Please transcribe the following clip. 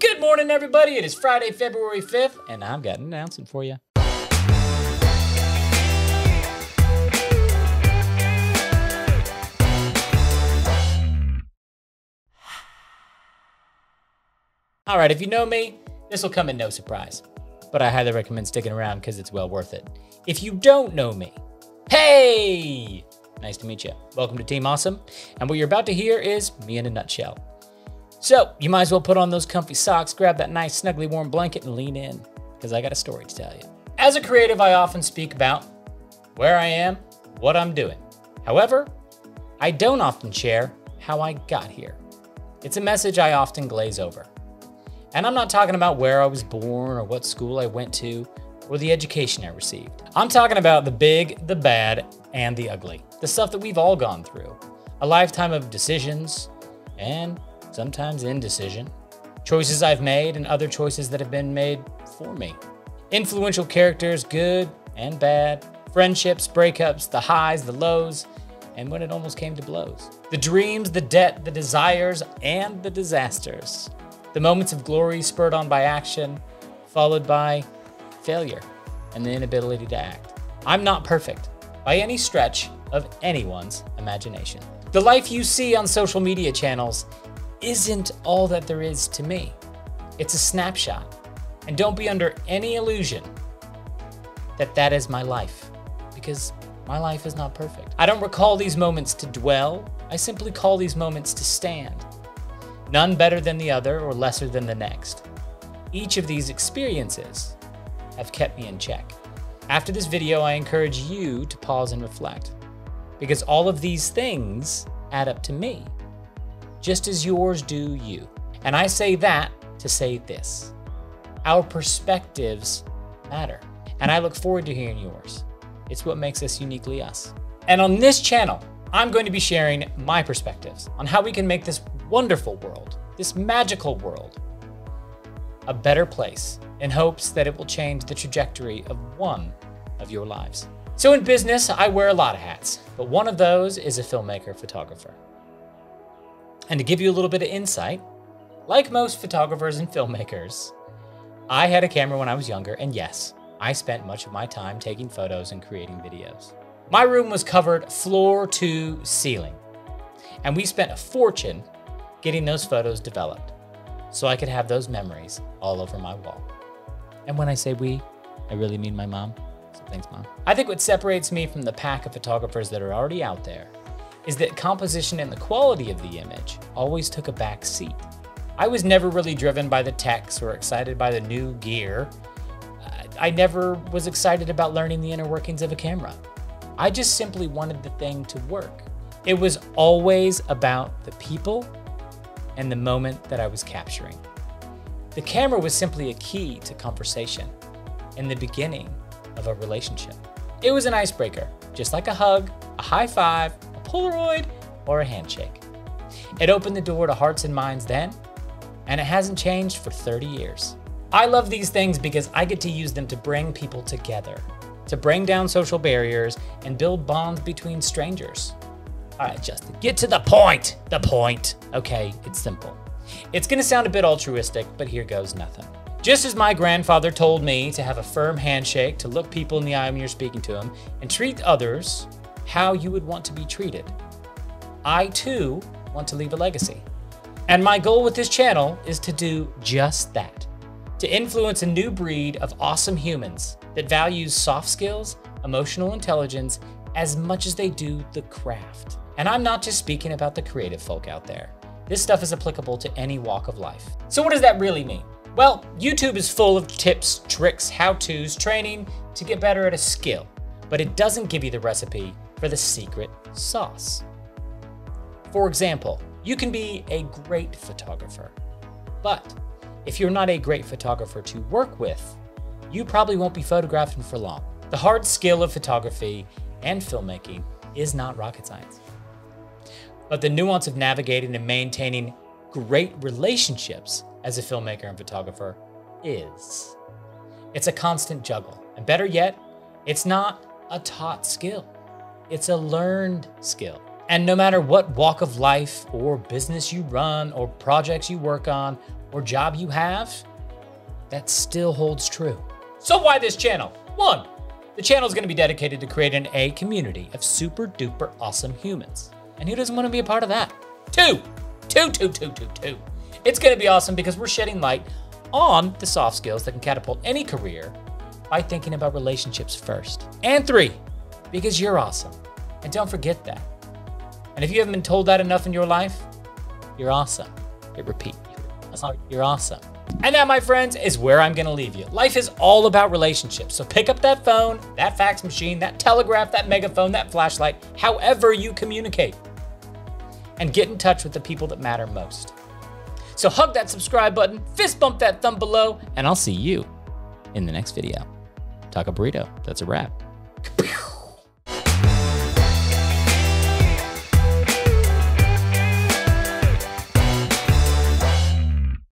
Good morning, everybody. It is Friday, February 5th, and I've got an announcement for you. All right, if you know me, this will come as no surprise, but I highly recommend sticking around because it's well worth it. If you don't know me, hey, nice to meet you. Welcome to Team Awesome, and what you're about to hear is me in a nutshell. So you might as well put on those comfy socks, grab that nice snugly warm blanket and lean in, because I got a story to tell you. As a creative, I often speak about where I am, what I'm doing. However, I don't often share how I got here. It's a message I often glaze over. And I'm not talking about where I was born or what school I went to or the education I received. I'm talking about the big, the bad, and the ugly. The stuff that we've all gone through. A lifetime of decisions and sometimes indecision. Choices I've made and other choices that have been made for me. Influential characters, good and bad. Friendships, breakups, the highs, the lows, and when it almost came to blows. The dreams, the debt, the desires, and the disasters. The moments of glory spurred on by action, followed by failure and the inability to act. I'm not perfect by any stretch of anyone's imagination. The life you see on social media channels isn't all that there is to me. It's a snapshot. And don't be under any illusion that that is my life, because my life is not perfect. I don't recall these moments to dwell. I simply call these moments to stand. None better than the other or lesser than the next. Each of these experiences have kept me in check. After this video, I encourage you to pause and reflect, because all of these things add up to me, just as yours do you. And I say that to say this: our perspectives matter, and I look forward to hearing yours. It's what makes us uniquely us. And on this channel, I'm going to be sharing my perspectives on how we can make this wonderful world, this magical world, a better place, in hopes that it will change the trajectory of one of your lives. So in business, I wear a lot of hats, but one of those is a filmmaker, photographer. And to give you a little bit of insight, like most photographers and filmmakers, I had a camera when I was younger, and yes, I spent much of my time taking photos and creating videos. My room was covered floor to ceiling, and we spent a fortune getting those photos developed so I could have those memories all over my wall. And when I say we, I really mean my mom. So thanks, Mom. I think what separates me from the pack of photographers that are already out there is that composition and the quality of the image always took a back seat. I was never really driven by the techs or excited by the new gear. I never was excited about learning the inner workings of a camera. I just simply wanted the thing to work. It was always about the people and the moment that I was capturing. The camera was simply a key to conversation and the beginning of a relationship. It was an icebreaker, just like a hug, a high five, a Polaroid, or a handshake. It opened the door to hearts and minds then, and it hasn't changed for 30 years. I love these things because I get to use them to bring people together, to bring down social barriers and build bonds between strangers. All right, Justin, get to the point. The point. Okay, it's simple. It's gonna sound a bit altruistic, but here goes nothing. Just as my grandfather told me to have a firm handshake, to look people in the eye when you're speaking to them, and treat others how you would want to be treated, I too want to leave a legacy. And my goal with this channel is to do just that, to influence a new breed of awesome humans that values soft skills, emotional intelligence, as much as they do the craft. And I'm not just speaking about the creative folk out there. This stuff is applicable to any walk of life. So what does that really mean? Well, YouTube is full of tips, tricks, how-tos, training to get better at a skill, but it doesn't give you the recipe for the secret sauce. For example, you can be a great photographer, but if you're not a great photographer to work with, you probably won't be photographing for long. The hard skill of photography and filmmaking is not rocket science. But the nuance of navigating and maintaining great relationships as a filmmaker and photographer is. It's a constant juggle. And better yet, it's not a taught skill. It's a learned skill. And no matter what walk of life or business you run or projects you work on or job you have, that still holds true. So why this channel? 1, the channel is going to be dedicated to creating a community of super duper awesome humans. And who doesn't want to be a part of that? 2, it's going to be awesome because we're shedding light on the soft skills that can catapult any career by thinking about relationships first. And 3, because you're awesome. And don't forget that. And if you haven't been told that enough in your life, you're awesome. Repeat. You're awesome. And that, my friends, is where I'm gonna leave you. Life is all about relationships. So pick up that phone, that fax machine, that telegraph, that megaphone, that flashlight, however you communicate, and get in touch with the people that matter most. So hug that subscribe button, fist bump that thumb below, and I'll see you in the next video. Taco burrito, that's a wrap.